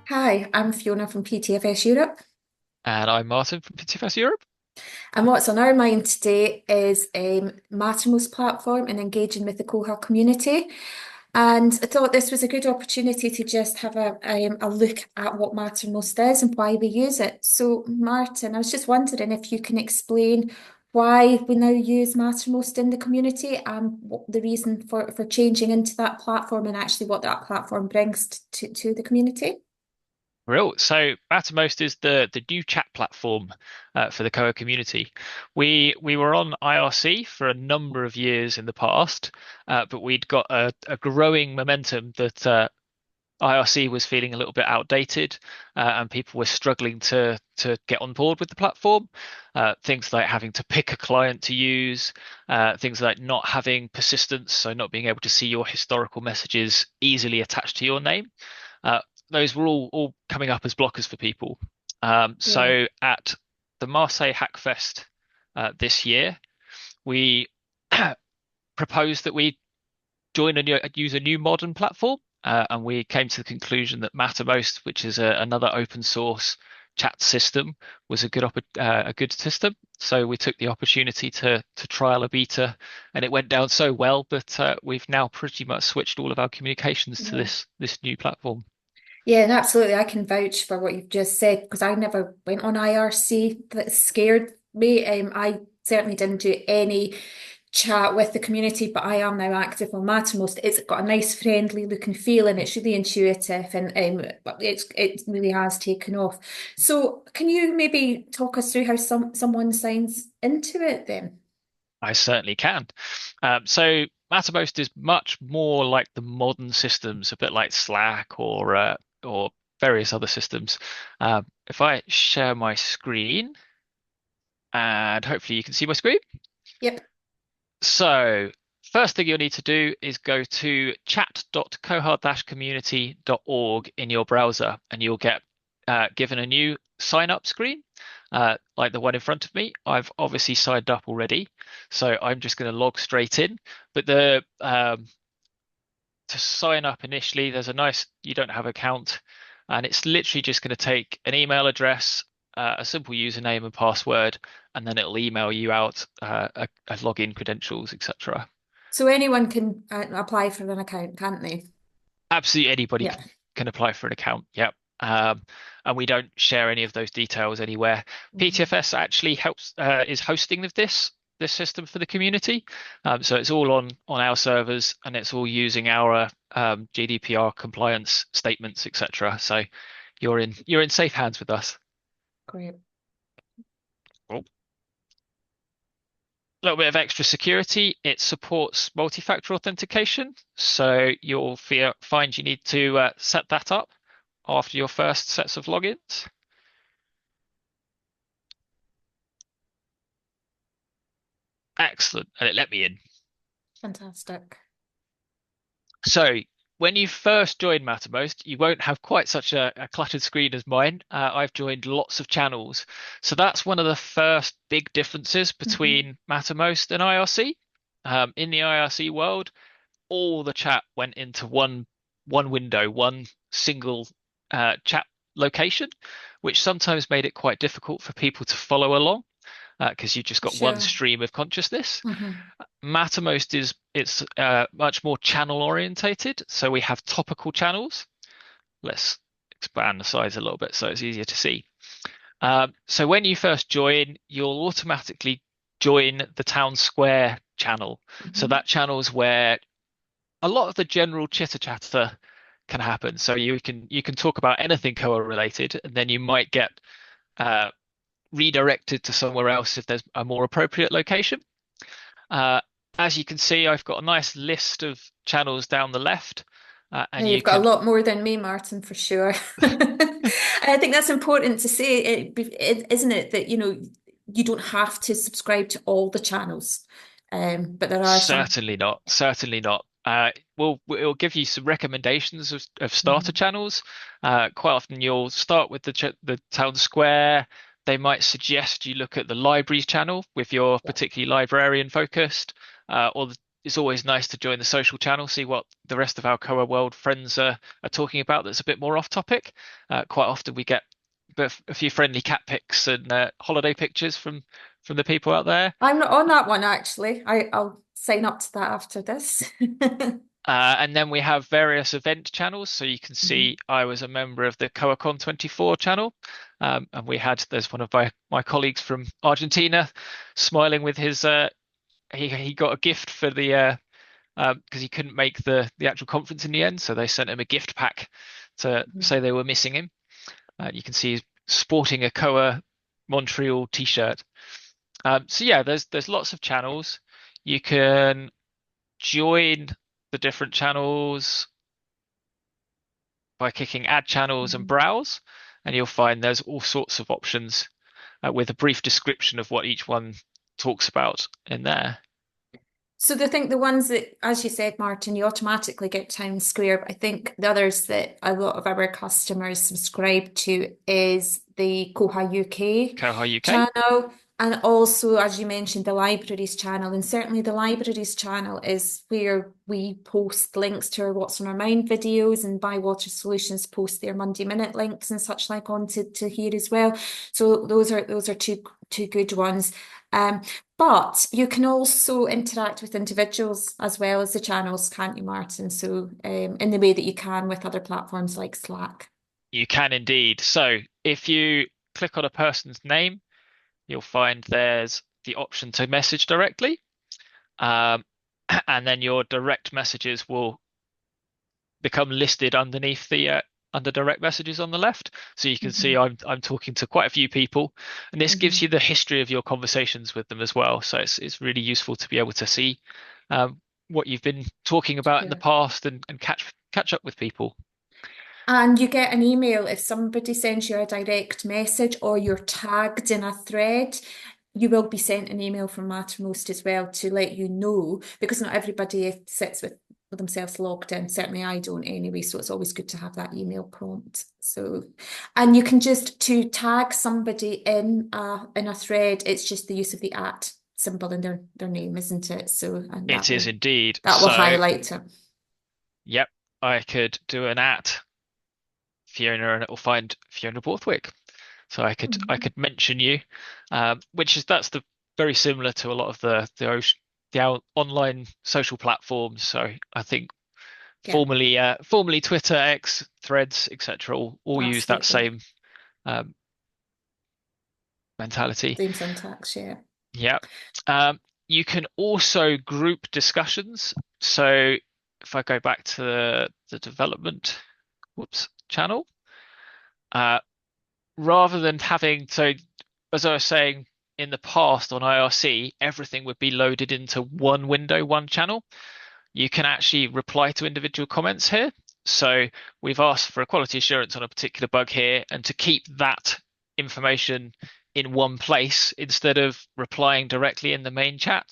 Hi, I'm Fiona from PTFS Europe. And I'm Martin from PTFS Europe. And what's on our mind today is Mattermost platform and engaging with the Koha community. And I thought this was a good opportunity to just have a look at what Mattermost is and why we use it. So, Martin, I was just wondering if you can explain why we now use Mattermost in the community and what the reason for changing into that platform and actually what that platform brings to the community. Real. So Mattermost is the new chat platform for the Koha community. We were on IRC for a number of years in the past, but we'd got a growing momentum that IRC was feeling a little bit outdated, and people were struggling to get on board with the platform. Things like having to pick a client to use, things like not having persistence, so not being able to see your historical messages easily attached to your name. Uh, those were all coming up as blockers for people. Yeah. So at the Marseille Hackfest this year, we proposed that we use a new modern platform, and we came to the conclusion that Mattermost, which is another open source chat system, was a good system. So we took the opportunity to trial a beta, and it went down so well that we've now pretty much switched all of our communications to Yeah. this new platform. Yeah, and absolutely. I can vouch for what you've just said because I never went on IRC. That scared me. I certainly didn't do any chat with the community, but I am now active on Mattermost. It's got a nice, friendly look and feel, and it's really intuitive, and it really has taken off. So, can you maybe talk us through how someone signs into it then? I certainly can. So Mattermost is much more like the modern systems, a bit like Slack or various other systems. If I share my screen, and hopefully you can see my screen. Yep. So first thing you'll need to do is go to chat.koha-community.org in your browser, and you'll get given a new sign up screen, like the one in front of me. I've obviously signed up already, so I'm just going to log straight in. But the to sign up initially, there's a nice, you don't have an account, and it's literally just going to take an email address, a simple username and password, and then it'll email you out a login credentials, etc. So anyone can apply for an account, can't they? Absolutely anybody Yeah. can apply for an account. Yep. And we don't share any of those details anywhere. Mhm. PTFS actually helps is hosting of this system for the community. So it's all on our servers, and it's all using our GDPR compliance statements, etc. So you're in safe hands with us. Great. Oh. A little bit of extra security. It supports multi-factor authentication, so find you need to set that up after your first sets of logins. Excellent, and it let me in. Fantastic. So when you first join Mattermost, you won't have quite such a cluttered screen as mine. I've joined lots of channels, so that's one of the first big differences Hmm. between Mattermost and IRC. In the IRC world, all the chat went into one window, one single chat location, which sometimes made it quite difficult for people to follow along because you've just got one Sure. stream of consciousness. Hmm. Mattermost is it's much more channel orientated, so we have topical channels. Let's expand the size a little bit so it's easier to see. So when you first join, you'll automatically join the town square channel. So Hmm. that channel is where a lot of the general chitter chatter can happen. So you can talk about anything Koa related, and then you might get uh, redirected to somewhere else if there's a more appropriate location. Uh, as you can see, I've got a nice list of channels down the left, Yeah, and you you've got a can lot more than me, Martin, for sure. I think that's important to say, isn't it, that you don't have to subscribe to all the channels, but there are some. certainly not, certainly not. We'll give you some recommendations of starter Mhm. channels. Quite often, you'll start with the town square. They might suggest you look at the libraries channel if you're Yeah. particularly librarian focused, or it's always nice to join the social channel, see what the rest of our Koha World friends are talking about that's a bit more off topic. Quite often we get a few friendly cat pics and holiday pictures from the people out there. I'm not on that one actually. I'll sign up to that after this. And then we have various event channels. So you can Mhm. see I was a member of the KoaCon 24 channel. And there's one of my colleagues from Argentina smiling with his, he got a gift for the, because he couldn't make the actual conference in the end. So they sent him a gift pack to say they were missing him. You can see he's sporting a Koa Montreal t-shirt. So yeah, there's lots of channels. You can join the different channels by clicking add channels and Mhm. browse, and you'll find there's all sorts of options with a brief description of what each one talks about in there. So I think the ones that, as you said, Martin, you automatically get Town Square, but I think the others that a lot of our customers subscribe to is the Koha UK Koha UK. channel, and also, as you mentioned, the libraries channel. And certainly the libraries channel is where we post links to our What's on Our Mind videos, and Bywater Solutions post their Monday Minute links and such like to here as well. So those are two good ones. Um, but you can also interact with individuals as well as the channels, can't you, Martin? So, in the way that you can with other platforms like Slack. You can indeed. So if you click on a person's name, you'll find there's the option to message directly. Um, and then your direct messages will become listed underneath the under direct messages on the left. So you can see Mhm. I'm talking to quite a few people, and this gives you Mhm. the history of your conversations with them as well. So it's really useful to be able to see what you've been talking about in the Yeah. past and catch up with people. And you get an email if somebody sends you a direct message or you're tagged in a thread. You will be sent an email from Mattermost as well to let you know, because not everybody sits with themselves logged in. Certainly I don't anyway, so it's always good to have that email prompt. So, and you can just to tag somebody in a thread, it's just the use of the at symbol in their name, isn't it? So, and It is indeed. that will So highlight it. yep, I could do an at Fiona and it will find Fiona Borthwick. So I Mhm. could mention you, which is that's the very similar to a lot of the online social platforms. So I think Yeah, formerly Twitter, X, Threads, etc. All use that absolutely. same um, mentality. Same syntax, yeah. Yeah. Um, you can also group discussions. So if I go back to the development, whoops, channel, uh, rather than having so as I was saying in the past on IRC, everything would be loaded into one window, one channel. You can actually reply to individual comments here. So we've asked for a quality assurance on a particular bug here, and to keep that information in one place instead of replying directly in the main chat,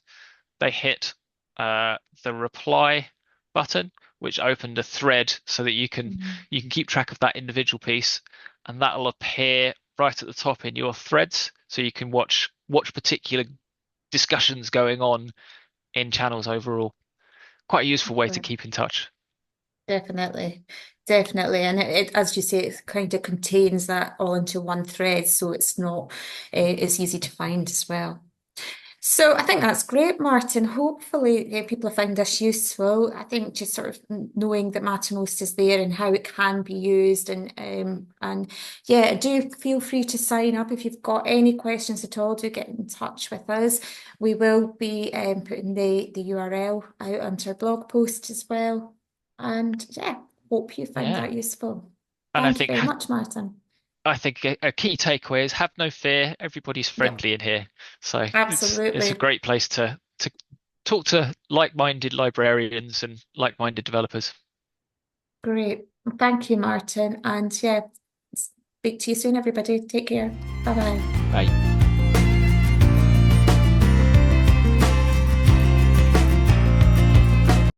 they hit the reply button, which opened a thread so that Mhm. you can keep track of that individual piece, and that'll appear right at the top in your threads, so you can watch particular discussions going on in channels overall. Quite a useful way to Right. keep in touch. Definitely, definitely, and as you say, it kind of contains that all into one thread, so it's not, it's easy to find as well. So I think that's great, Martin. Hopefully, people have found this useful. I think just sort of knowing that Mattermost is there and how it can be used, and yeah, do feel free to sign up if you've got any questions at all. Do get in touch with us. We will be putting the URL out onto our blog post as well. And yeah, hope you found Yeah, that useful. and Thank you very much, Martin. I think a key takeaway is have no fear. Everybody's Yep, friendly in here, so it's a absolutely. great place to talk to like-minded librarians and like-minded developers. Great. Thank you, Martin. And yeah, speak to you soon, everybody. Take care. Bye bye. Bye.